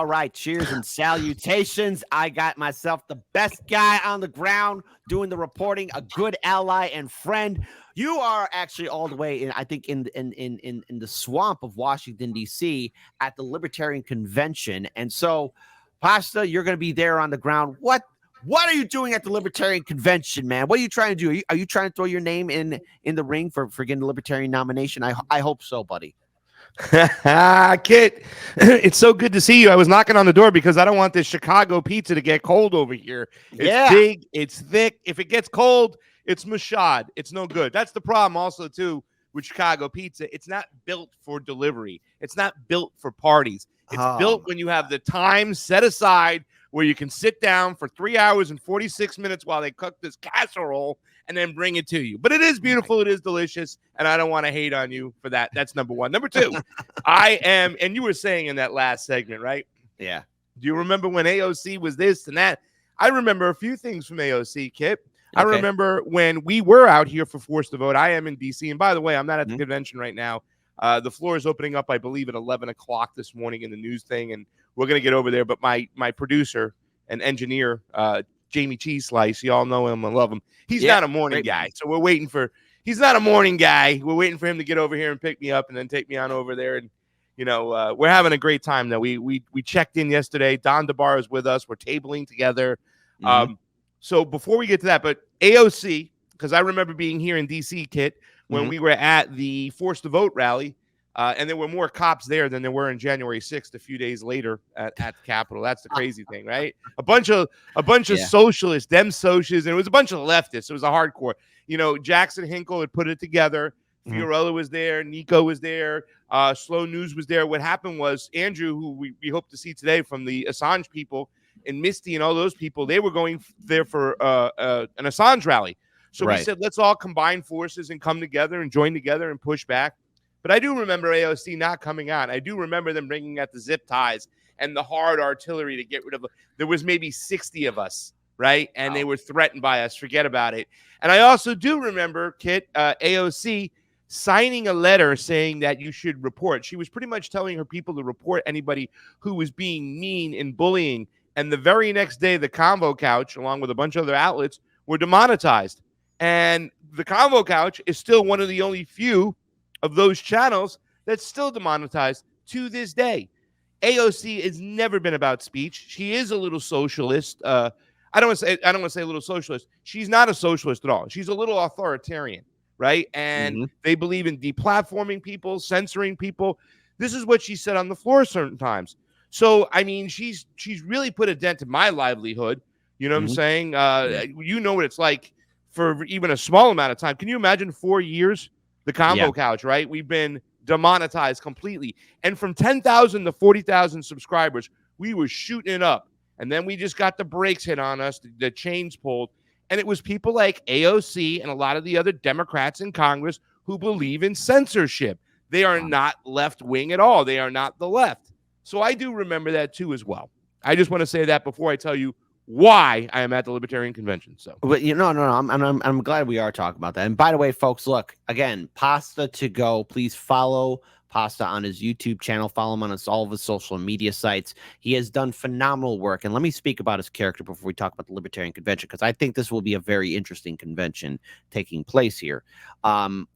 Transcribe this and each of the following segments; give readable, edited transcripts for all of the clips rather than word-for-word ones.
All right. Cheers and salutations. I got myself the best guy on the ground doing the reporting, a good ally and friend. You are actually all the way in, I think, in the swamp of Washington, D.C. at the Libertarian Convention. And so, Pasta, you're going to be there on the ground. What are you doing at the Libertarian Convention, man? What are you trying to do? Are you trying to throw your name in the ring for getting the Libertarian nomination? I hope so, buddy. Kit, it's so good to see you. I was knocking on the door because I don't want this Chicago pizza to get cold over here. It's big, it's thick. If it gets cold, it's mashad. It's no good. That's the problem also, too, with Chicago pizza. It's not built for delivery. It's not built for parties. It's built when you have the time set aside where you can sit down for 3 hours and 46 minutes while they cook this casserole and then bring it to you. But it is beautiful. It is delicious. And I don't want to hate on you for that. That's number one. Number two, I am, and you were saying in that last segment, right? Yeah. Do you remember when AOC was this and that? I remember a few things from AOC, Kip. I remember when we were out here for Force to Vote. I am in D.C. And by the way, I'm not at the convention right now. The floor is opening up, I believe, at 11 o'clock this morning in the news thing. And we're going to get over there. But my producer and engineer, Jamie Cheese Slice, you all know him and love him. He's not a morning guy. So we're waiting for, he's not a morning guy. We're waiting for him to get over here and pick me up and then take me on over there. And, you know, we're having a great time, though. We checked in yesterday. Don DeBar is with us. We're tabling together. So before we get to that, but AOC, because I remember being here in D.C., Kit, when we were at the Force to Vote rally, and there were more cops there than there were in January 6th a few days later at the Capitol. That's the crazy thing, right? A bunch of socialists, them socialists, and it was a bunch of leftists. It was a hardcore. You know, Jackson Hinkle had put it together. Fiorella was there. Nico was there. Slow News was there. What happened was Andrew, who we hope to see today from the Assange people, and Misty and all those people, they were going there for an Assange rally. So we said, let's all combine forces and come together and join together and push back. But I do remember AOC not coming on. I do remember them bringing out the zip ties and the hard artillery to get rid of. There was maybe 60 of us, right? And they were threatened by us. Forget about it. And I also do remember, Kit, AOC signing a letter saying that you should report. She was pretty much telling her people to report anybody who was being mean and bullying. And the very next day, the Convo Couch, along with a bunch of other outlets, were demonetized. And the Convo Couch is still one of the only few of those channels that's still demonetized to this day. AOC has never been about speech. She is a little socialist. I don't want to say a little socialist. She's not a socialist at all. She's a little authoritarian, right? And they believe in deplatforming people, censoring people. This is what she said on the floor certain times. So, I mean, she's really put a dent in my livelihood. You know what I'm saying? You know what it's like for even a small amount of time. Can you imagine 4 years? The Convo Couch, right? We've been demonetized completely. And from 10,000 to 40,000 subscribers, we were shooting it up. And then we just got the brakes hit on us, the chains pulled. And it was people like AOC and a lot of the other Democrats in Congress who believe in censorship. They are not left-wing at all. They are not the left. So I do remember that too as well. I just want to say that before I tell you why I am at the Libertarian Convention. So, but no. I'm glad we are talking about that. And by the way, folks, look again, Pasta to go. Please follow Pasta on his YouTube channel. Follow him on all of his social media sites. He has done phenomenal work. And let me speak about his character before we talk about the Libertarian Convention, because I think this will be a very interesting convention taking place here.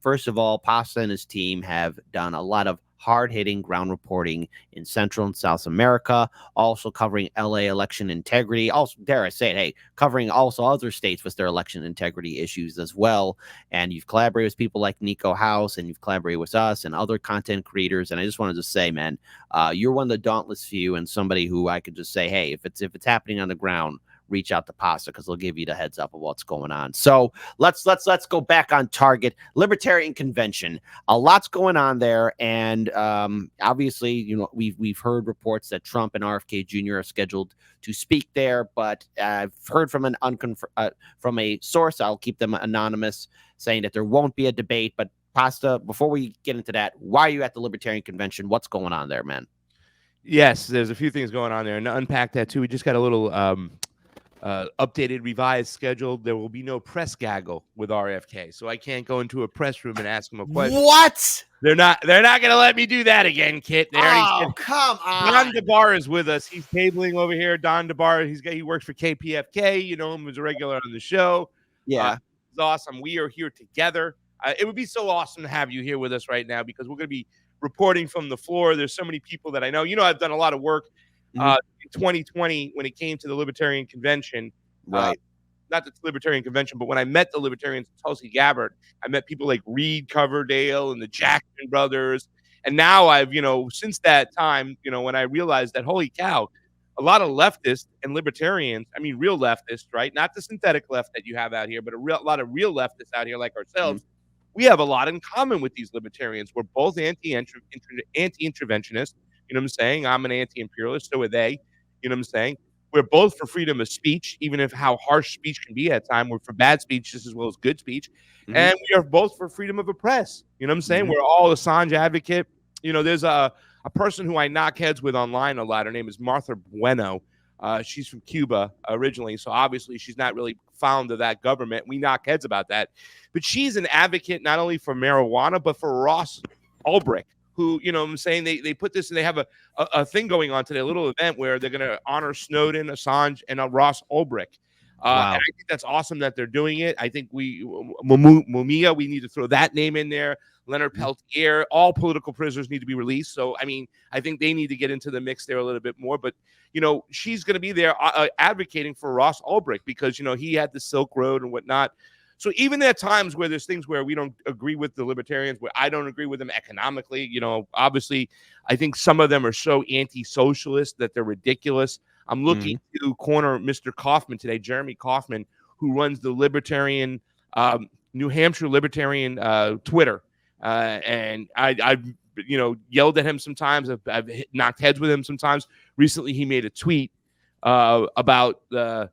First of all, Pasta and his team have done a lot of hard-hitting ground reporting in Central and South America, also covering LA election integrity, also, dare I say it, hey, covering also other states with their election integrity issues as well. And you've collaborated with people like Nico House, and you've collaborated with us and other content creators. And I just wanted to say, man, you're one of the dauntless few, and somebody who I could just say, hey, if it's happening on the ground, reach out to Pasta, because they'll give you the heads up of what's going on. So let's go back on target. Libertarian Convention, a lot's going on there, and obviously, you know, we've heard reports that Trump and RFK Jr. are scheduled to speak there, but I've heard from from a source, I'll keep them anonymous, saying that there won't be a debate. But Pasta, before we get into that, why are you at the Libertarian Convention? What's going on there, man? Yes, there's a few things going on there, and to unpack that too, we just got a little updated, revised schedule. There will be no press gaggle with RFK, so I can't go into a press room and ask him a question. What? They're not going to let me do that again, Kit. They already said. Come on. Don DeBar is with us. He's tabling over here. Don DeBar, he works for KPFK. You know him as a regular on the show. Yeah. It's awesome. We are here together. It would be so awesome to have you here with us right now because we're going to be reporting from the floor. There's so many people that I know. You know, I've done a lot of work in 2020 when it came to the Libertarian Convention. Right. Not the Libertarian Convention, but when I met the Libertarians at Tulsi Gabbard, I met people like Reed Coverdale and the Jackson brothers. And now I've, since that time, when I realized that, holy cow, a lot of leftists and libertarians, I mean, real leftists, right? Not the synthetic left that you have out here, but a lot of real leftists out here like ourselves. We have a lot in common with these libertarians. We're both anti-interventionist. You know what I'm saying? I'm an anti-imperialist. So are they. You know what I'm saying? We're both for freedom of speech, even if how harsh speech can be at times. We're for bad speech just as well as good speech. And we are both for freedom of the press. You know what I'm saying? We're all Assange advocate. There's a person who I knock heads with online a lot. Her name is Martha Bueno. She's from Cuba originally, so obviously she's not really fond of that government. We knock heads about that. But she's an advocate not only for marijuana, but for Ross Ulbricht, who, you know what I'm saying, they put this and they have a thing going on today, a little event where they're going to honor Snowden, Assange, and Ross Ulbricht. Wow. And I think that's awesome that they're doing it. I think Mumia, we need to throw that name in there. Leonard Peltier, all political prisoners need to be released. So, I mean, I think they need to get into the mix there a little bit more. But, she's going to be there advocating for Ross Ulbricht because, he had the Silk Road and whatnot. So even at times where there's things where we don't agree with the libertarians, where I don't agree with them economically, obviously, I think some of them are so anti-socialist that they're ridiculous. I'm looking to corner Mr. Kaufman today, Jeremy Kaufman, who runs the Libertarian, New Hampshire Libertarian Twitter. And I've yelled at him sometimes. I've knocked heads with him sometimes. Recently, he made a tweet about the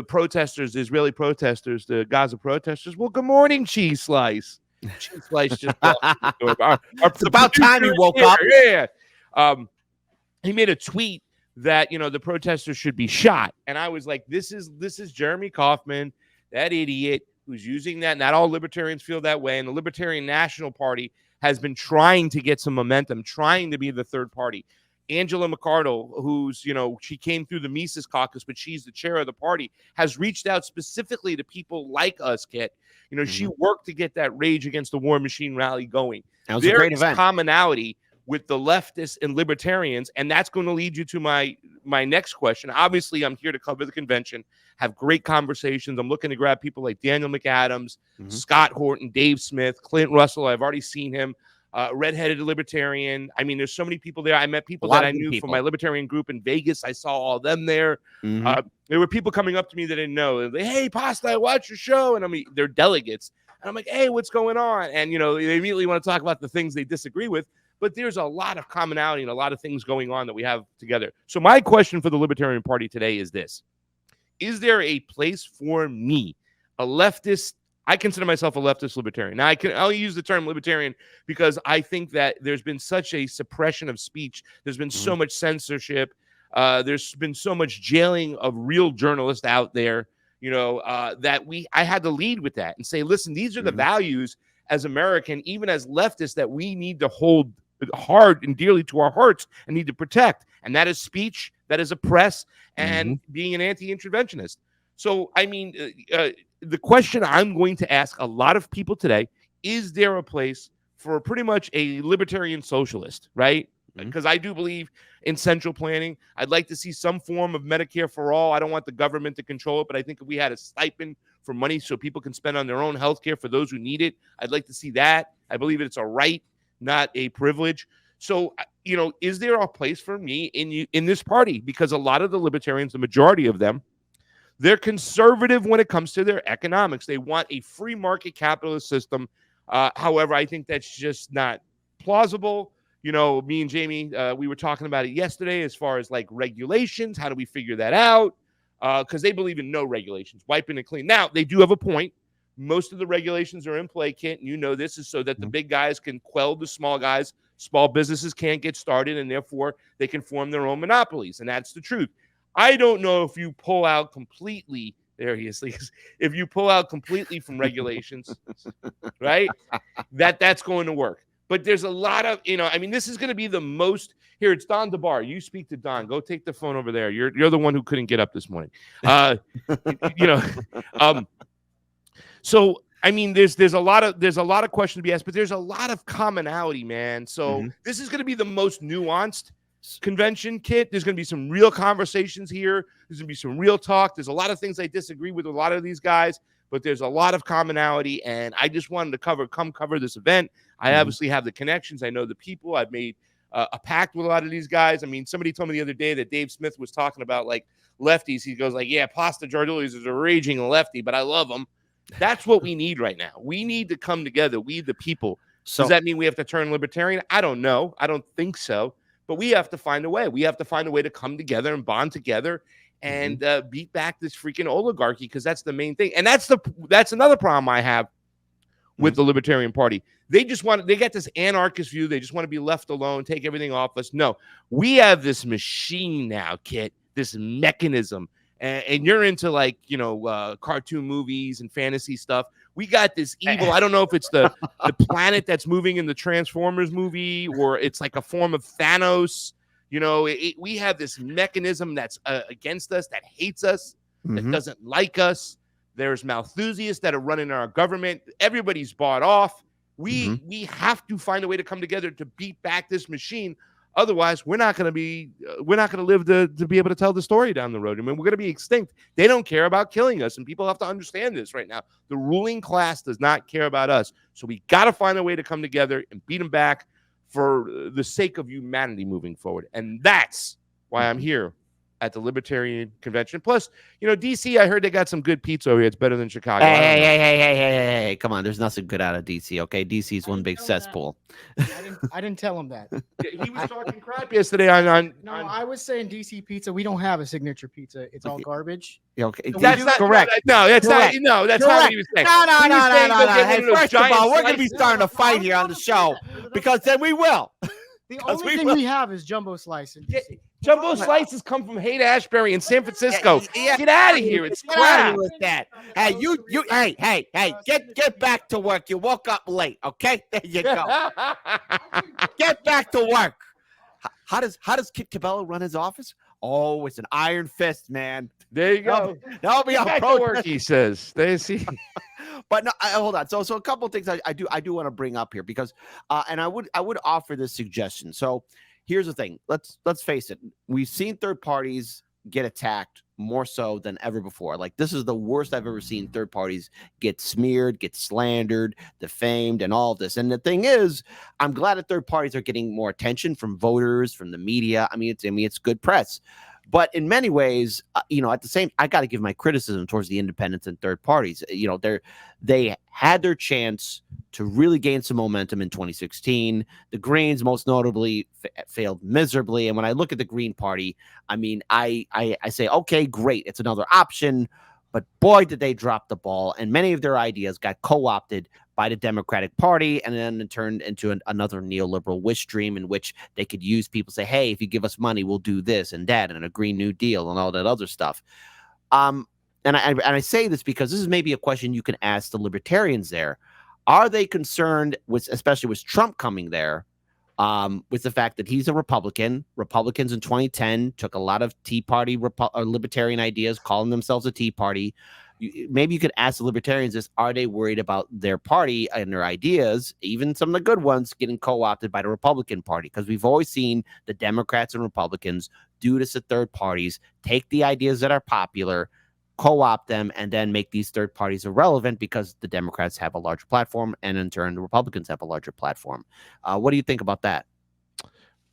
protesters, the Israeli protesters, the Gaza protesters. Well, good morning, Cheese Slice. Cheese Slice just it's about time he woke up. Yeah. He made a tweet that the protesters should be shot, and I was like, this is Jeremy Kaufman, that idiot who's using that. Not all libertarians feel that way, and the Libertarian National Party has been trying to get some momentum, trying to be the third party. Angela McArdle, who's, she came through the Mises caucus, but she's the chair of the party, has reached out specifically to people like us, Kit. She worked to get that Rage Against the War Machine rally going. That was a great event. Commonality with the leftists and libertarians, and that's going to lead you to my next question. Obviously, I'm here to cover the convention, have great conversations. I'm looking to grab people like Daniel McAdams, Scott Horton, Dave Smith, Clint Russell. I've already seen him. Redheaded libertarian. I mean, there's so many people there. I met people that I knew from my libertarian group in Vegas. I saw all them there. There were people coming up to me that I didn't know. They're like, hey, Pasta, I watch your show. And I mean, they're delegates. And I'm like, hey, what's going on? And, they immediately want to talk about the things they disagree with. But there's a lot of commonality and a lot of things going on that we have together. So my question for the Libertarian Party today is this. Is there a place for me, a leftist? I consider myself a leftist libertarian. Now, I'll use the term libertarian because I think that there's been such a suppression of speech. There's been so much censorship. There's been so much jailing of real journalists out there, that I had to lead with that and say, listen, these are the values as American, even as leftists, that we need to hold hard and dearly to our hearts and need to protect. And that is speech, that is a press, and being an anti-interventionist. So, I mean, the question I'm going to ask a lot of people today, is there a place for pretty much a libertarian socialist, right? Because I do believe in central planning. I'd like to see some form of Medicare for all. I don't want the government to control it, but I think if we had a stipend for money so people can spend on their own health care for those who need it, I'd like to see that. I believe it's a right, not a privilege. So, is there a place for me in this party? Because a lot of the libertarians, the majority of them, they're conservative when it comes to their economics. They want a free market capitalist system. However, I think that's just not plausible. Me and Jamie, we were talking about it yesterday as far as like regulations. How do we figure that out? Because they believe in no regulations, wiping it clean. Now, they do have a point. Most of the regulations are in play, Kent, and you know this is so that the big guys can quell the small guys. Small businesses can't get started, and therefore they can form their own monopolies, and that's the truth. I don't know if you pull out completely. There he is. If you pull out completely from regulations, right, that's going to work. But there's a lot of, I mean, this is going to be the most. Here, it's Don DeBar. You speak to Don. Go take the phone over there. You're the one who couldn't get up this morning. So I mean, there's a lot of questions to be asked, but there's a lot of commonality, man. So this is going to be the most nuanced convention, Kit. There's going to be some real conversations here. There's going to be some real talk. There's a lot of things I disagree with a lot of these guys, but there's a lot of commonality, and I just wanted to cover this event. I obviously have the connections. I know the people. I've made a pact with a lot of these guys. I mean, somebody told me the other day that Dave Smith was talking about like lefties. He goes like, yeah, Pasta Jardula is a raging lefty, but I love him. That's what we need right now. We need to come together. We, the people. So, does that mean we have to turn libertarian? I don't know. I don't think so. But we have to find a way. We have to find a way to come together and bond together and beat back this freaking oligarchy, because that's the main thing. And that's another problem I have with the Libertarian Party. They got this anarchist view. They just want to be left alone, take everything off us. No, we have this machine now, Kit, this mechanism. And you're into like, cartoon movies and fantasy stuff. We got this evil. I don't know if it's the planet that's moving in the Transformers movie, or it's like a form of Thanos. We have this mechanism that's against us, that hates us, that doesn't like us. There's Malthusians that are running our government. Everybody's bought off. We have to find a way to come together to beat back this machine. Otherwise, we're not going to live to be able to tell the story down the road. I mean, we're going to be extinct. They don't care about killing us, and people have to understand this right now. The ruling class does not care about us, so we got to find a way to come together and beat them back for the sake of humanity moving forward. And that's why I'm here at the Libertarian Convention. Plus, DC, I heard they got some good pizza over here. It's better than Chicago. Hey, come on. There's nothing good out of DC, okay? DC is one big cesspool. I didn't tell him that. He was talking crap yesterday on I was saying DC pizza. We don't have a signature pizza. It's all garbage. Okay, So that's not correct. That's not what he was saying. No. Hey, first of all, we're going to be starting a fight here on the show, because then we will. The only thing we have is jumbo slice. Jumbo slices come from Haight-Ashbury in San Francisco. Get out of here! It's crap. With that. Hey, get back to work. You woke up late. Okay, there you go. Get back to work. How does Kit Cabello run his office? Oh, it's an iron fist, man. There you go. That'll be back to work, he says. They see. But no, hold on. So a couple of things I do want to bring up here, because and I would offer this suggestion. So here's the thing. Let's face it. We've seen third parties get attacked more so than ever before. Like, this is the worst I've ever seen third parties get smeared, get slandered, defamed, and all of this. And the thing is, I'm glad that third parties are getting more attention from voters, from the media. I mean, it's good press. But in many ways, at the same, I got to give my criticism towards the independents and third parties. They had their chance to really gain some momentum in 2016. The Greens, most notably, failed miserably. And when I look at the Green Party, I mean, I say, okay, great, it's another option. But boy, did they drop the ball. And many of their ideas got co-opted by the Democratic Party, and then it turned into another neoliberal wish dream in which they could use people, say, hey, if you give us money, we'll do this and that, and a Green New Deal and all that other stuff. And I say this because this is maybe a question you can ask the libertarians there. Are they concerned with, especially with Trump coming there, with the fact that he's a Republican? Republicans in 2010 took a lot of Tea Party libertarian ideas, calling themselves a Tea Party. Maybe you could ask the libertarians this: are they worried about their party and their ideas, even some of the good ones, getting co-opted by the Republican Party? Because we've always seen the Democrats and Republicans do this at third parties, take the ideas that are popular, co-opt them, and then make these third parties irrelevant because the Democrats have a larger platform, and in turn the Republicans have a larger platform. What do you think about that?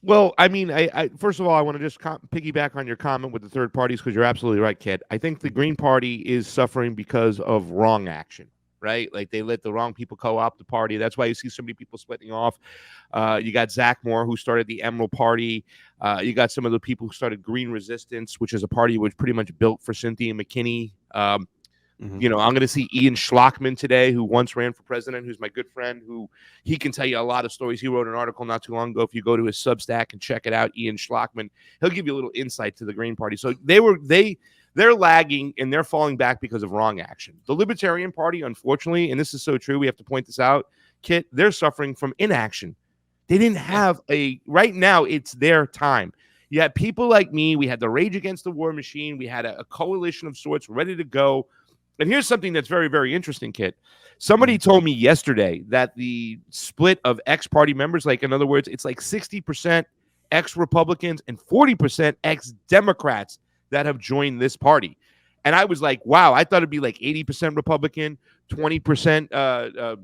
Well, I mean, I first of all, I want to just piggyback on your comment with the third parties, because you're absolutely right, Kid. I think the Green Party is suffering because of wrong action, right? Like, they let the wrong people co-opt the party. That's why you see so many people splitting off. You got Zach Moore, who started the Emerald Party. You got some of the people who started Green Resistance, which is a party which pretty much built for Cynthia McKinney. You know, I'm going to see Ian Schlockman today, who once ran for president, who's my good friend, who he can tell you a lot of stories. He wrote an article not too long ago. If you go to his Substack and check it out, Ian Schlockman, he'll give you a little insight to the Green Party. So they're lagging and they're falling back because of wrong action. The Libertarian Party, unfortunately, and this is so true, we have to point this out, Kit, they're suffering from inaction. They didn't have right now, it's their time. You had people like me. We had the Rage Against the War Machine. We had a coalition of sorts ready to go. And here's something that's very, very interesting, Kit. Somebody told me yesterday that the split of ex-party members, like in other words, it's like 60% ex-Republicans and 40% ex-Democrats that have joined this party. And I was like, wow, I thought it'd be like 80% Republican, 20%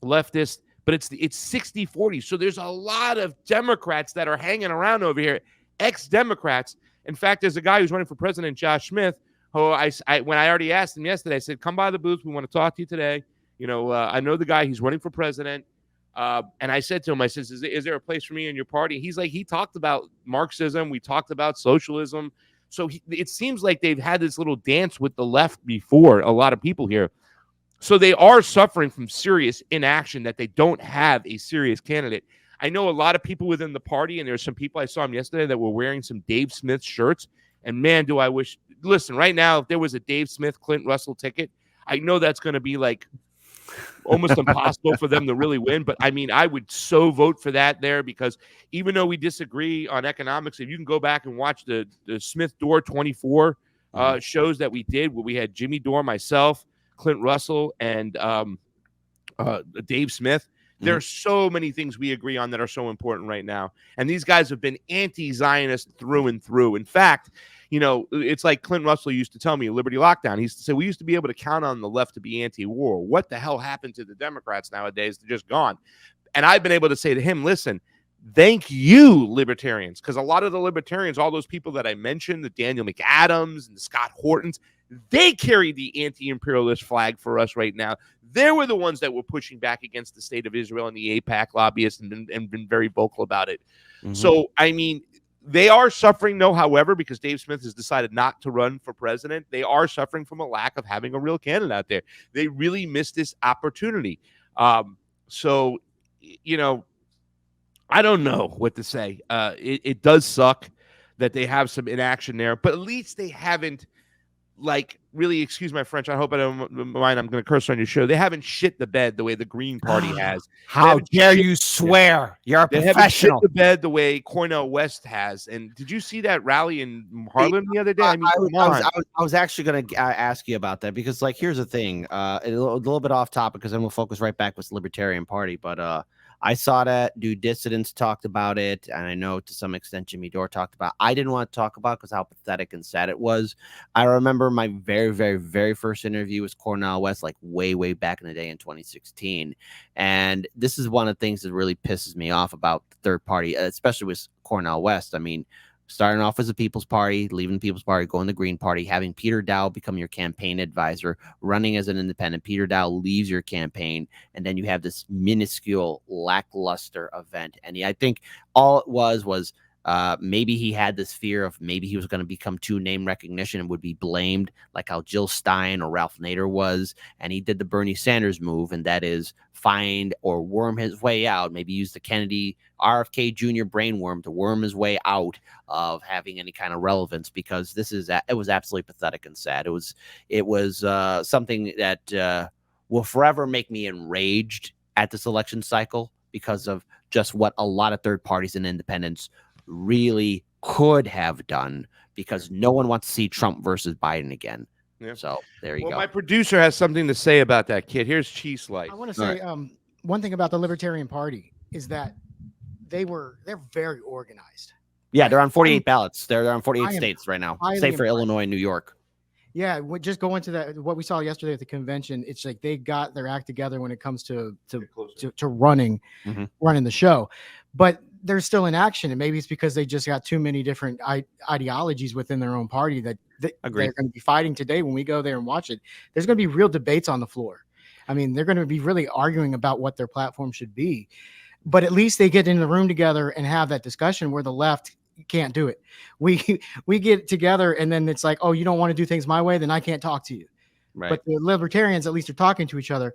leftist, but it's 60-40. So there's a lot of Democrats that are hanging around over here, ex-Democrats. In fact, there's a guy who's running for president, Josh Smith, who when I already asked him yesterday, I said, come by the booth. We want to talk to you today. You know, I know the guy. He's running for president. And I said to him, I said, is there a place for me in your party? He's like, he talked about Marxism. We talked about socialism. So it seems like they've had this little dance with the left before, a lot of people here. So they are suffering from serious inaction, that they don't have a serious candidate. I know a lot of people within the party, and there's some people I saw them yesterday that were wearing some Dave Smith shirts. And man, do I wish, listen, right now, if there was a Dave Smith, Clint Russell ticket, I know that's going to be like almost impossible for them to really win. But I mean, I would so vote for that there, because even though we disagree on economics, if you can go back and watch the Smith Dorr 24 shows that we did, where we had Jimmy Dorr, myself, Clint Russell, and Dave Smith. There are so many things we agree on that are so important right now. And these guys have been anti-Zionist through and through. In fact, you know, it's like Clint Russell used to tell me, Liberty Lockdown. He used to say, we used to be able to count on the left to be anti-war. What the hell happened to the Democrats nowadays? They're just gone. And I've been able to say to him, listen, thank you, libertarians, because a lot of the libertarians, all those people that I mentioned, the Daniel McAdams and the Scott Hortons, they carry the anti-imperialist flag for us right now. They were the ones that were pushing back against the state of Israel and the AIPAC lobbyists and been very vocal about it. So, I mean, they are suffering, though, however, because Dave Smith has decided not to run for president. They are suffering from a lack of having a real candidate out there. They really missed this opportunity. So, you know, I don't know what to say. It does suck that they have some inaction there, but at least they haven't, like, really, excuse my French, I hope I don't mind, I'm going to curse on your show. They haven't shit the bed the way the Green Party has. How dare you swear? You're a professional. They haven't shit the bed the way Cornel West has. And did you see that rally in Harlem the other day? I mean, I was actually going to ask you about that, because, like, here's the thing. A little bit off topic, because then we'll focus right back with the Libertarian Party. But I saw that Due Dissidents talked about it, and I know to some extent Jimmy Dore talked about it. I didn't want to talk about it because how pathetic and sad it was. I remember my very, very, very first interview with Cornel West, like way, way back in the day in 2016. And this is one of the things that really pisses me off about the third party, especially with Cornel West. I mean, starting off as a People's Party, leaving the People's Party, going to the Green Party, having Peter Dow become your campaign advisor, running as an independent. Peter Dow leaves your campaign, and then you have this minuscule, lackluster event. And I think all it was maybe he had this fear of maybe he was going to become too name recognition and would be blamed, like how Jill Stein or Ralph Nader was. And he did the Bernie Sanders move, and that is find or worm his way out, maybe use the Kennedy RFK Jr. brainworm to worm his way out of having any kind of relevance, because it was absolutely pathetic and sad. It was something that will forever make me enraged at this election cycle, because of just what a lot of third parties and independents really could have done, because no one wants to see Trump versus Biden again. Yeah. So there you go. My producer has something to say about that, Kid. Here's Cheese Slice. I want to say one thing about the Libertarian Party is that they're very organized. Yeah, they're on 48 ballots. They're on 48 states right now, save for Illinois and New York. Yeah, just going to that, what we saw yesterday at the convention, it's like they got their act together when it comes to running the show. But they're still in action, and maybe it's because they just got too many different ideologies within their own party that they're going to be fighting today. When we go there and watch it, there's going to be real debates on the floor. I mean, they're going to be really arguing about what their platform should be. But at least they get in the room together and have that discussion, where the left can't do it. We get together, and then it's like, oh, you don't want to do things my way, then I can't talk to you. but the libertarians at least are talking to each other.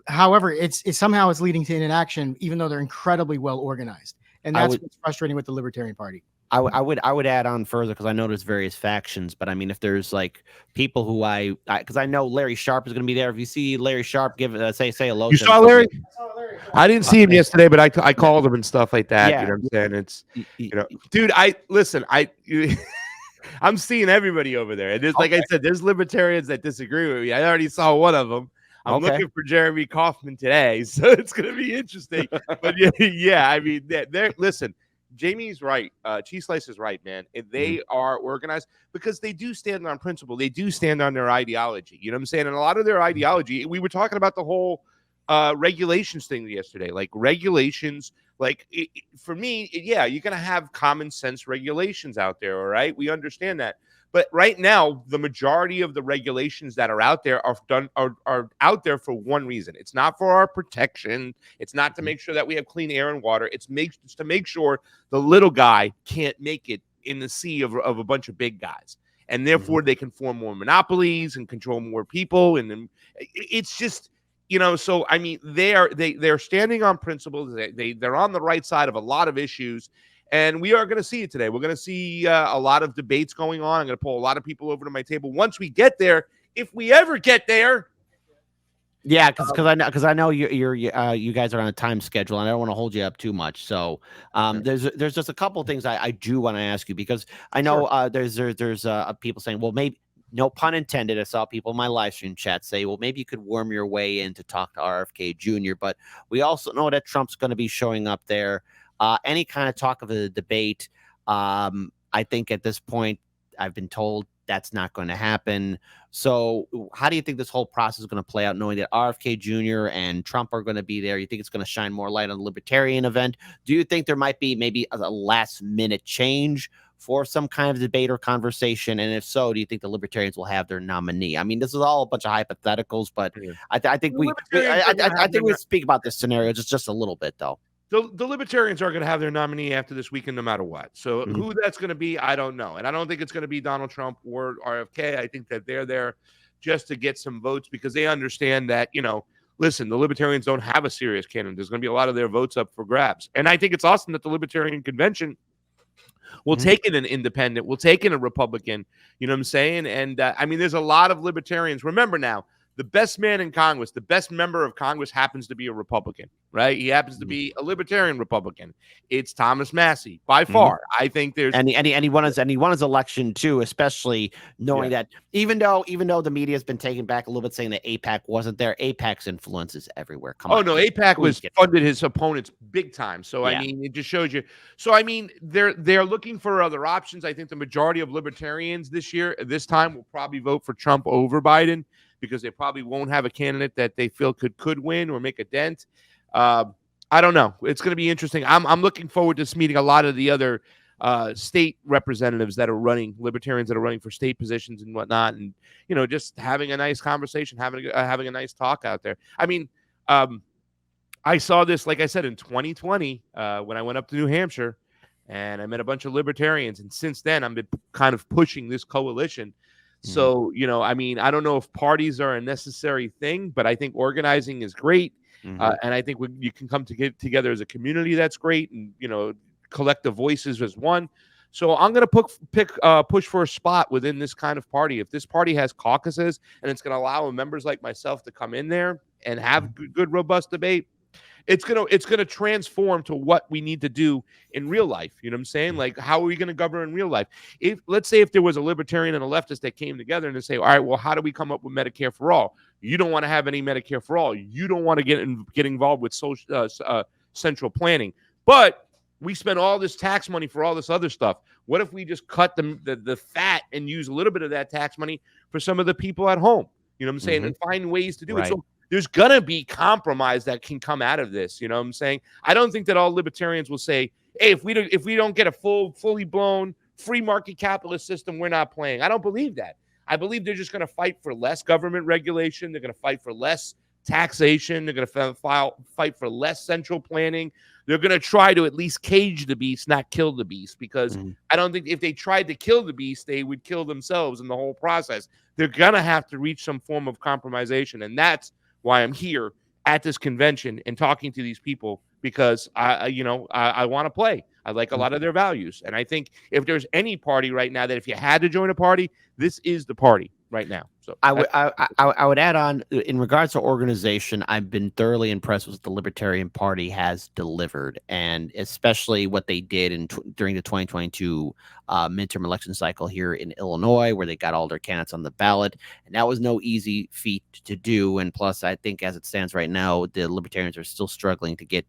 However, it's somehow it's leading to inaction, even though they're incredibly well organized, and that's what's frustrating with the Libertarian Party. I would add on further, because I know there's various factions, but I mean, if there's like people who because I know Larry Sharp is going to be there. If you see Larry Sharp, give say hello. You saw Larry? I didn't see him yesterday, but I called him and stuff like that. Yeah. You know what I'm saying? It's, you know, dude, I'm seeing everybody over there. And there's, like I said, there's libertarians that disagree with me. I already saw one of them. I'm looking for Jeremy Kaufman today, so it's going to be interesting. But yeah, I mean, listen, Jamie's right. Cheese Slice is right, man. They are organized because they do stand on principle. They do stand on their ideology. You know what I'm saying? And a lot of their ideology, we were talking about the whole regulations thing yesterday. Like regulations, for me, yeah, you're going to have common sense regulations out there, all right? We understand that. But right now, the majority of the regulations that are out there are out there for one reason. It's not for our protection. It's not to make sure that we have clean air and water. It's to make sure the little guy can't make it in the sea of a bunch of big guys. And therefore, they can form more monopolies and control more people. And then it's just, you know, so, I mean, they're standing on principles. They're on the right side of a lot of issues. And we are going to see it today. We're going to see a lot of debates going on. I'm going to pull a lot of people over to my table once we get there, if we ever get there. Yeah, because I know you guys are on a time schedule, and I don't want to hold you up too much. So there's just a couple of things I do want to ask you, because I know there's people saying, well, maybe, no pun intended, I saw people in my live stream chat say, well, maybe you could worm your way in to talk to RFK Jr., but we also know that Trump's going to be showing up there. Any kind of talk of a debate, I think at this point, I've been told that's not going to happen. So how do you think this whole process is going to play out, knowing that RFK Jr. and Trump are going to be there? You think it's going to shine more light on the Libertarian event? Do you think there might be maybe a last minute change for some kind of debate or conversation? And if so, do you think the Libertarians will have their nominee? I mean, this is all a bunch of hypotheticals, but I think we speak about this scenario just a little bit, though. The Libertarians are going to have their nominee after this weekend, no matter what. So who that's going to be, I don't know. And I don't think it's going to be Donald Trump or RFK. I think that they're there just to get some votes, because they understand that, you know, listen, the Libertarians don't have a serious candidate. There's going to be a lot of their votes up for grabs. And I think it's awesome that the Libertarian Convention will take in an independent, will take in a Republican, you know what I'm saying? And I mean, there's a lot of Libertarians. Remember now, the best man in Congress, the best member of Congress happens to be a Republican, right? He happens to be a Libertarian Republican. It's Thomas Massey by far. I think there's and he won his election too, especially knowing that even though the media has been taken back a little bit, saying that AIPAC wasn't there, AIPAC's influence is everywhere. Come on. No, AIPAC was funded his opponents big time. So I mean, it just shows you. So I mean, they're looking for other options. I think the majority of Libertarians this time will probably vote for Trump over Biden, because they probably won't have a candidate that they feel could win or make a dent. I don't know. It's going to be interesting. I'm looking forward to meeting a lot of the other state representatives that are running, Libertarians that are running for state positions and whatnot, and, you know, just having a nice conversation, having a nice talk out there. I mean, I saw this, like I said, in 2020 when I went up to New Hampshire, and I met a bunch of Libertarians, and since then I've been kind of pushing this coalition. So, you know, I mean, I don't know if parties are a necessary thing, but I think organizing is great. And I think you can come together as a community. That's great. And, you know, collective voices as one. So I'm going to push for a spot within this kind of party. If this party has caucuses and it's going to allow members like myself to come in there and have good, robust debate, it's gonna transform to what we need to do in real life. You know what I'm saying? Like, how are we going to govern in real life? Let's say if there was a Libertarian and a leftist that came together and they say, all right, well, how do we come up with Medicare for all? You don't want to have any Medicare for all. You don't want to get involved with central planning, but we spend all this tax money for all this other stuff. What if we just cut the fat and use a little bit of that tax money for some of the people at home? You know what I'm saying? And find ways to do it. So there's going to be compromise that can come out of this. You know what I'm saying? I don't think that all Libertarians will say, hey, if we don't get a fully blown free market capitalist system, we're not playing. I don't believe that. I believe they're just going to fight for less government regulation. They're going to fight for less taxation. They're going to fight for less central planning. They're going to try to at least cage the beast, not kill the beast, because I don't think if they tried to kill the beast, they would kill themselves in the whole process. They're going to have to reach some form of compromisation. And that's why I'm here at this convention and talking to these people, because I want to play. I like a lot of their values. And I think if there's any party right now that if you had to join a party, this is the party right now. So I would add on, in regards to organization, I've been thoroughly impressed with what the Libertarian Party has delivered, and especially what they did during the 2022 midterm election cycle here in Illinois, where they got all their candidates on the ballot, and that was no easy feat to do. And plus, I think as it stands right now, the Libertarians are still struggling to get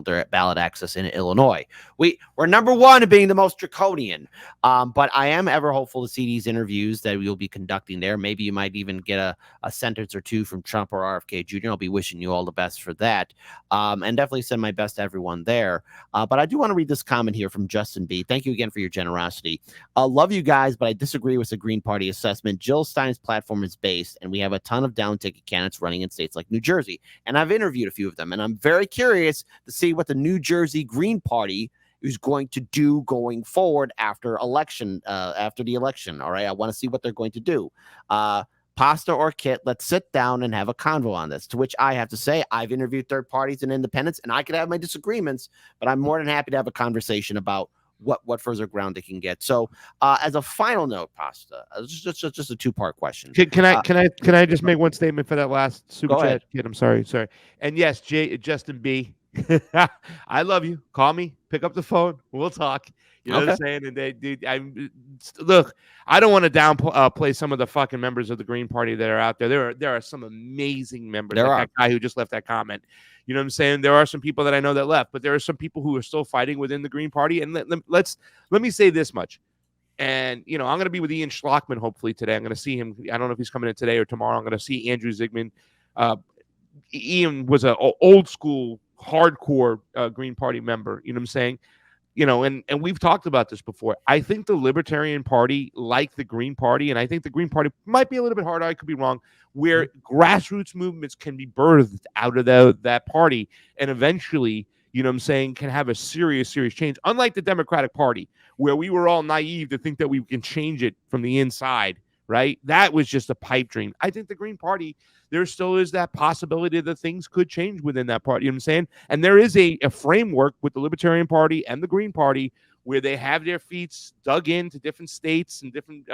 their ballot access in Illinois. We're number one in being the most draconian. But I am ever hopeful to see these interviews that we'll be conducting there. Maybe you might even get a sentence or two from Trump or RFK Jr. I'll be wishing you all the best for that. And definitely send my best to everyone there. But I do want to read this comment here from Justin B. Thank you again for your generosity. Love you guys, but I disagree with the Green Party assessment. Jill Stein's platform is based, and we have a ton of down ticket candidates running in states like New Jersey. And I've interviewed a few of them, and I'm very curious to see what the New Jersey Green Party is going to do going forward after the election. All right. I want to see what they're going to do. Pasta or Kit, let's sit down and have a convo on this. To which I have to say, I've interviewed third parties and independents, and I could have my disagreements, but I'm more than happy to have a conversation about what further ground they can get. So as a final note, Pasta, just a two-part question. Can I just make one statement for that last super chat? Kid, I'm sorry. And yes, Justin B. I love you. Call me, pick up the phone, we'll talk. You know what I'm saying? And look, I don't want to downplay some of the fucking members of the Green Party that are out there. There are some amazing members. That guy who just left that comment. You know what I'm saying? There are some people that I know that left, but there are some people who are still fighting within the Green Party. And let me say this much. And, I'm going to be with Ian Schlockman hopefully today. I'm going to see him. I don't know if he's coming in today or tomorrow. I'm going to see Andrew Zygmunt. Ian was an old school, hardcore Green Party member. You know what I'm saying? And we've talked about this before. I think the Libertarian Party, like the Green Party, and I think the Green Party might be a little bit harder, I could be wrong, where grassroots movements can be birthed out of that party and eventually, you know what I'm saying, can have a serious change. Unlike the Democratic Party, where we were all naive to think that we can change it from the inside, right? That was just a pipe dream. I think the Green Party, there still is that possibility that things could change within that party. You know what I'm saying? And there is a framework with the Libertarian Party and the Green Party where they have their feet dug into different states and different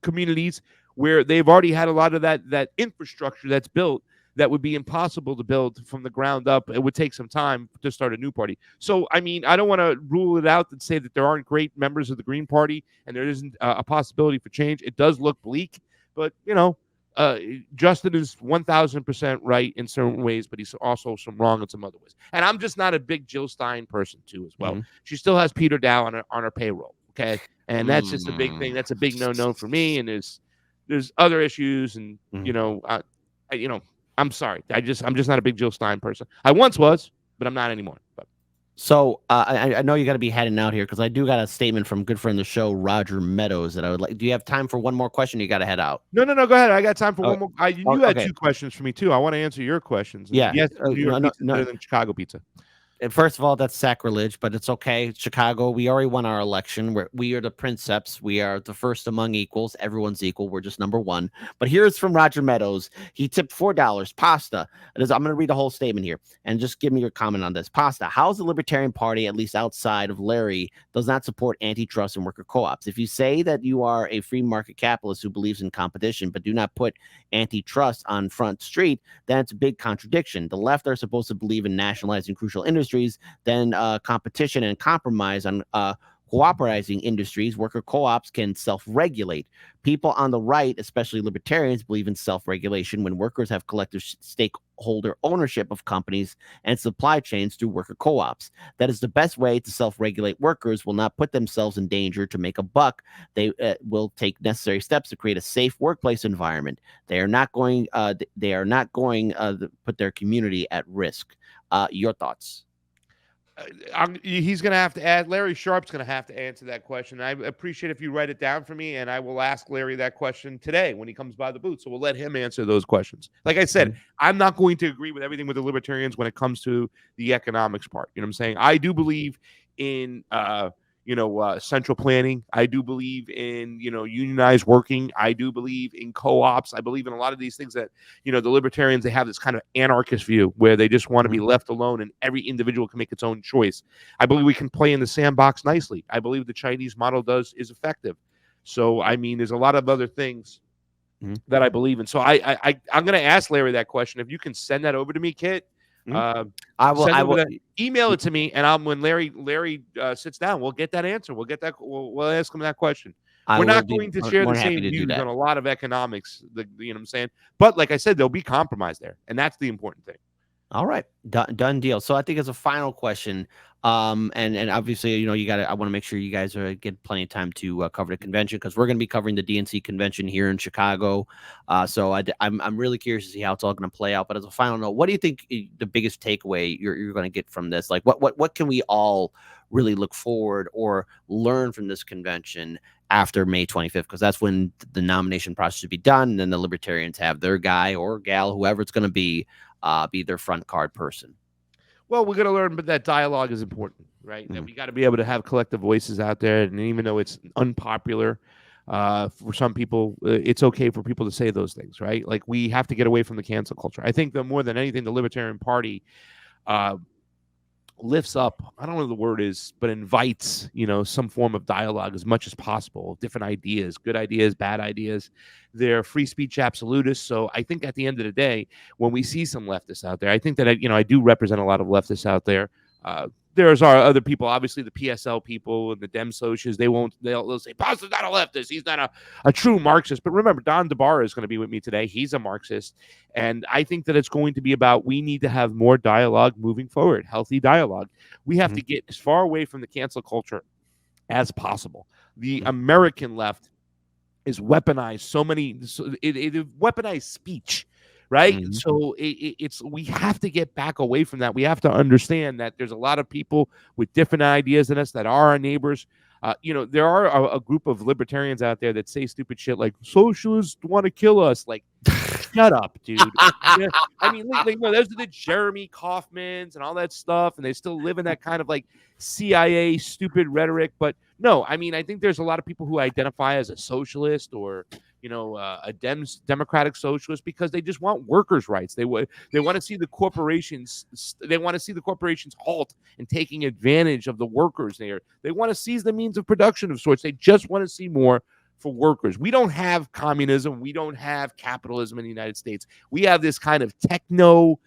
communities where they've already had a lot of that infrastructure that's built that would be impossible to build from the ground up. It would take some time to start a new party. So, I mean, I don't want to rule it out and say that there aren't great members of the Green Party and there isn't a possibility for change. It does look bleak, but, Justin is 1,000% right in certain ways, but he's also some wrong in some other ways. And I'm just not a big Jill Stein person, too, as well. She still has Peter Dow on her payroll, okay? And that's just a big thing. That's a big no-no for me. And there's other issues, and I'm sorry. I'm just not a big Jill Stein person. I once was, but I'm not anymore. But. So I know you got to be heading out here because I do got a statement from good friend of the show, Roger Meadows, that I would like. Do you have time for one more question? You got to head out. No. Go ahead. I got time for one more. You had two questions for me too. I want to answer your questions. Yeah. Yes. New York pizza better than Chicago pizza. First of all, that's sacrilege, but it's okay. Chicago, we already won our election. We are the princeps. We are the first among equals. Everyone's equal. We're just number one. But here's from Roger Meadows. He tipped $4. Pasta. I'm going to read the whole statement here and just give me your comment on this. Pasta. How's the Libertarian Party, at least outside of Larry, does not support antitrust and worker co-ops? If you say that you are a free market capitalist who believes in competition, but do not put antitrust on Front Street, then it's a big contradiction. The left are supposed to believe in nationalizing crucial industries, then competition and compromise on cooperating industries. Worker co-ops can self-regulate. People on the right, especially libertarians, believe in self-regulation when workers have collective stakeholder ownership of companies and supply chains through worker co-ops. That is the best way to self-regulate. Workers will not put themselves in danger to make a buck. They will take necessary steps to create a safe workplace environment. They are not going to put their community at risk. Your thoughts? He's going to have to add. Larry Sharp's going to have to answer that question. I appreciate if you write it down for me, and I will ask Larry that question today when he comes by the booth. So we'll let him answer those questions. Like I said, I'm not going to agree with everything with the libertarians when it comes to the economics part. You know what I'm saying? I do believe in central planning. I do believe in, unionized working. I do believe in co-ops. I believe in a lot of these things that, the libertarians, they have this kind of anarchist view where they just want to be left alone and every individual can make its own choice. I believe we can play in the sandbox nicely. I believe the Chinese model is effective. So, I mean, there's a lot of other things that I believe in. So I'm going to ask Larry that question. If you can send that over to me, Kit, I will email it to me, and when Larry sits down, we'll get that answer. We'll get that. We'll ask him that question. We're not going to share the same views on a lot of economics. You know what I'm saying? But like I said, there'll be compromise there, and that's the important thing. All right, done deal. So I think as a final question, and obviously, I want to make sure you guys get plenty of time to cover the convention, because we're going to be covering the DNC convention here in Chicago. So I'm really curious to see how it's all going to play out. But as a final note, what do you think the biggest takeaway you're going to get from this? Like, what can we all really look forward or learn from this convention after May 25th? Because that's when the nomination process should be done, and then the Libertarians have their guy or gal, whoever it's going to be their front card person. Well, we're going to learn, but that dialogue is important, right? That we got to be able to have collective voices out there. And even though it's unpopular for some people, it's okay for people to say those things, right? Like, we have to get away from the cancel culture. I think that more than anything, the Libertarian Party lifts up, I don't know what the word is, but invites, some form of dialogue as much as possible, different ideas, good ideas, bad ideas. They're free speech absolutists. So I think at the end of the day, when we see some leftists out there, I think that, I do represent a lot of leftists out there. There's our other people, obviously the PSL people and the Dem Socials. They'll say, Pasta's not a leftist. He's not a true Marxist. But remember, Don DeBarra is going to be with me today. He's a Marxist. And I think that it's going to be about, we need to have more dialogue moving forward, healthy dialogue. We have to get as far away from the cancel culture as possible. The American left is weaponized it weaponized speech. Right. So we have to get back away from that. We have to understand that there's a lot of people with different ideas than us that are our neighbors. There are a group of libertarians out there that say stupid shit like socialists want to kill us. Like, shut up, dude. I mean, those are the Jeremy Kaufmans and all that stuff. And they still live in that kind of like CIA stupid rhetoric. But no, I mean, I think there's a lot of people who identify as a socialist or a democratic socialist because they just want workers' rights. They want to see the corporations. They want to see the corporations halt and taking advantage of the workers there. They want to seize the means of production of sorts. They just want to see more for workers. We don't have communism. We don't have capitalism in the United States. We have this kind of techno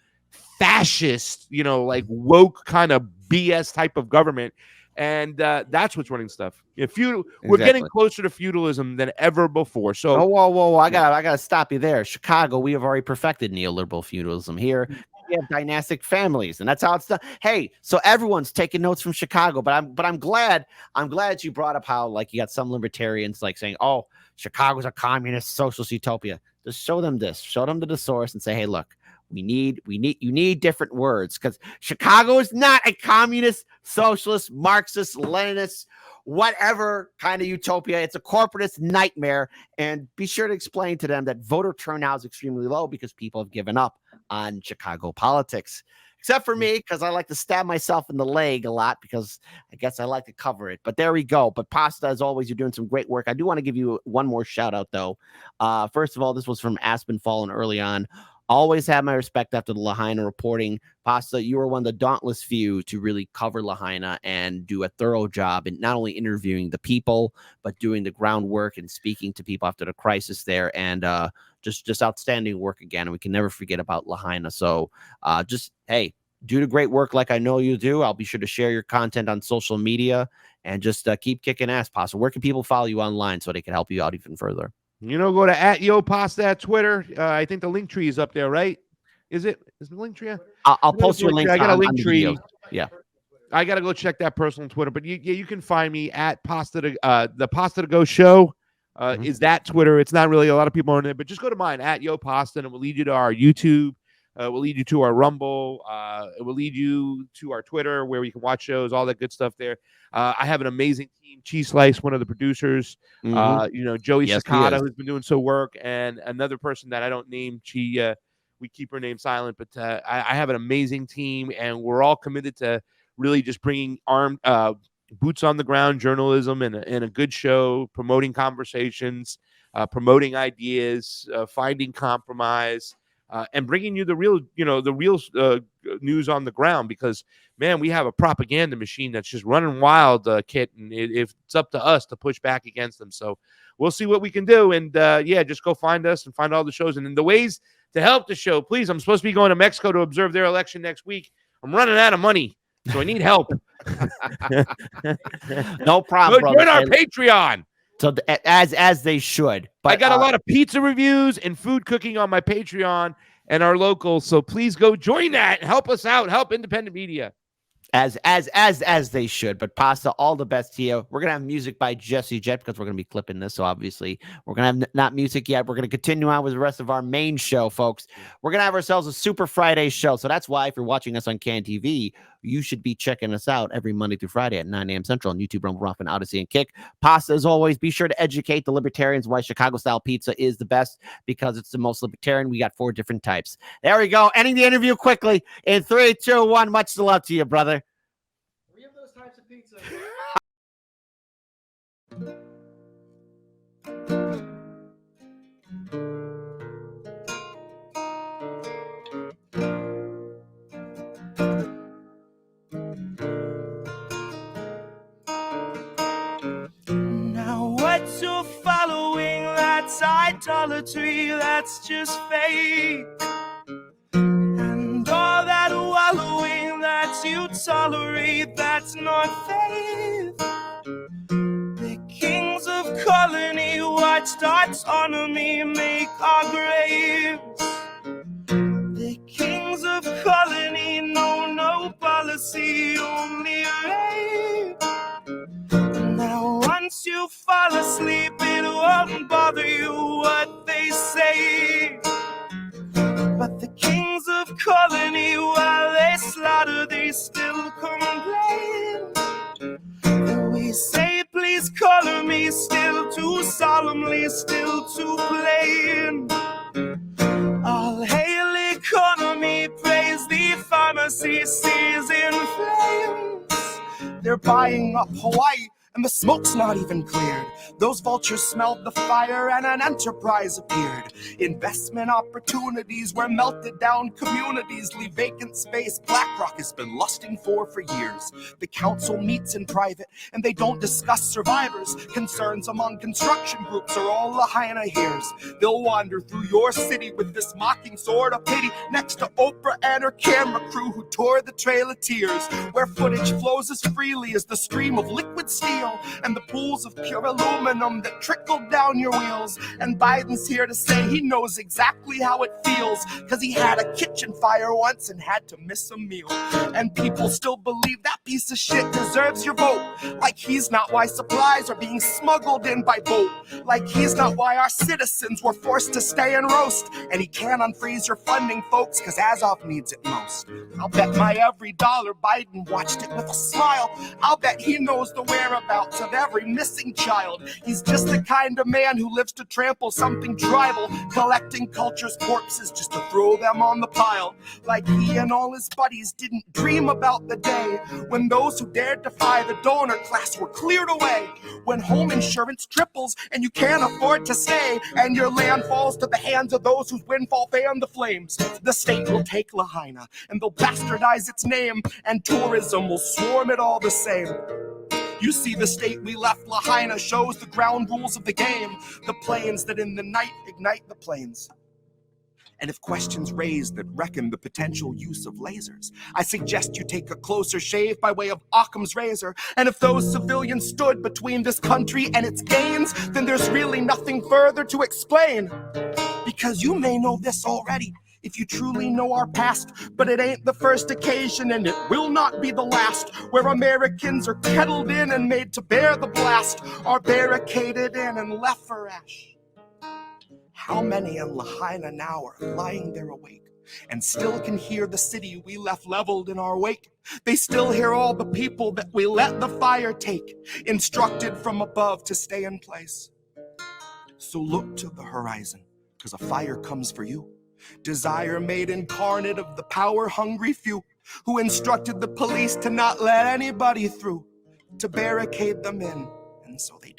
fascist, like woke kind of BS type of government. And that's what's running stuff. We're getting closer to feudalism than ever before. So, whoa! I gotta stop you there. Chicago, we have already perfected neoliberal feudalism here. We have dynastic families, and that's how it's done. Hey, so everyone's taking notes from Chicago, but I'm glad that you brought up how, like, you got some libertarians like saying, "Oh, Chicago's a communist socialist utopia." Just show them the source and say, "Hey, look. You need different words, because Chicago is not a communist, socialist, Marxist, Leninist, whatever kind of utopia. It's a corporatist nightmare." And be sure to explain to them that voter turnout is extremely low because people have given up on Chicago politics. Except for me, because I like to stab myself in the leg a lot, because I guess I like to cover it. But there we go. But Pasta, as always, you're doing some great work. I do want to give you one more shout out, though. First of all, this was from Aspen Fallen early on. Always have my respect after the Lahaina reporting. Pasta, you were one of the dauntless few to really cover Lahaina and do a thorough job in not only interviewing the people, but doing the groundwork and speaking to people after the crisis there. And just outstanding work again. And we can never forget about Lahaina. So hey, do the great work like I know you do. I'll be sure to share your content on social media and just keep kicking ass, Pasta. Where can people follow you online so they can help you out even further? Go to @YoPasta at Twitter. I think the link tree is up there, right? Is the link tree? I'll post your link. I got a link tree. Yeah. I got to go check that personal Twitter, but you can find me at the Pasta to Go Show. Is that Twitter? It's not really, a lot of people are on there, but just go to mine @YoPasta, and it will lead you to our YouTube. It will lead you to our Rumble. It will lead you to our Twitter where we can watch shows, all that good stuff there. I have an amazing team. Cheese Slice, one of the producers, Joey Sakata, who's been doing work, and another person that I don't name. We keep her name silent, but I have an amazing team, and we're all committed to really just bringing boots on the ground journalism and a good show, promoting conversations, promoting ideas, finding compromise. And bringing you the real news on the ground, because, man, we have a propaganda machine that's just running wild, Kit, and it's up to us to push back against them. So we'll see what we can do. And, just go find us and find all the shows. And then the ways to help the show, please. I'm supposed to be going to Mexico to observe their election next week. I'm running out of money, so I need help. No problem, brother. Join our Patreon. So as they should. But I got a lot of pizza reviews and food cooking on my Patreon and our locals. So please go join that and help us out. Help independent media. As they should. But Pasta, all the best to you. We're gonna have music by Jesse Jet because we're gonna be clipping this. So obviously we're gonna have not music yet. We're gonna continue on with the rest of our main show, folks. We're gonna have ourselves a Super Friday show. So that's why if you're watching us on Can TV, you should be checking us out every Monday through Friday at 9 a.m. Central on YouTube, Rumble, Rock, and Odyssey and Kick. Pasta, as always, be sure to educate the libertarians why Chicago-style pizza is the best, because it's the most libertarian. We got 4 different types. There we go. Ending the interview quickly in 3, 2, 1. Much love to you, brother. 3 of those types of pizza. What you're following, that's idolatry, that's just fake. And all that wallowing that you tolerate, that's not faith. The kings of colony watched autonomy make our graves. The kings of colony know no policy, only rape. Now once you fall asleep, it won't bother you what they say. But the kings of colony, while they slaughter, they still complain. We say, please color me, still too solemnly, still too plain. All hail economy, praise the pharmacy, seas in flames. They're buying up Hawaii, and the smoke's not even cleared. Those vultures smelled the fire and an enterprise appeared. Investment opportunities where melted down communities leave vacant space BlackRock has been lusting for years. The council meets in private and they don't discuss survivors. Concerns among construction groups are all Lahaina hears. They'll wander through your city with this mocking sword of pity next to Oprah and her camera crew who tore the Trail of Tears, where footage flows as freely as the stream of liquid steel and the pools of pure aluminum that trickle down your wheels. And Biden's here to say he knows exactly how it feels, cause he had a kitchen fire once and had to miss a meal. And people still believe that piece of shit deserves your vote, like he's not why supplies are being smuggled in by boat, like he's not why our citizens were forced to stay and roast. And he can't unfreeze your funding, folks, cause Azov needs it most. I'll bet my every dollar Biden watched it with a smile. I'll bet he knows the whereabouts of every missing child. He's just the kind of man who lives to trample something tribal, collecting culture's corpses just to throw them on the pile. Like he and all his buddies didn't dream about the day when those who dared defy the donor class were cleared away, when home insurance triples and you can't afford to stay, and your land falls to the hands of those whose windfall fan the flames. The state will take Lahaina and they'll bastardize its name, and tourism will swarm it all the same. You see, the state we left Lahaina shows the ground rules of the game, the planes that in the night ignite the planes. And if questions raised that reckon the potential use of lasers, I suggest you take a closer shave by way of Occam's razor. And if those civilians stood between this country and its gains, then there's really nothing further to explain. Because you may know this already, if you truly know our past, but it ain't the first occasion and it will not be the last where Americans are kettled in and made to bear the blast, are barricaded in and left for ash. How many in Lahaina now are lying there awake, and still can hear the city we left leveled in our wake. They still hear all the people that we let the fire take, instructed from above to stay in place. So look to the horizon, 'cause a fire comes for you. Desire made incarnate of the power-hungry few, who instructed the police to not let anybody through, to barricade them in, and so they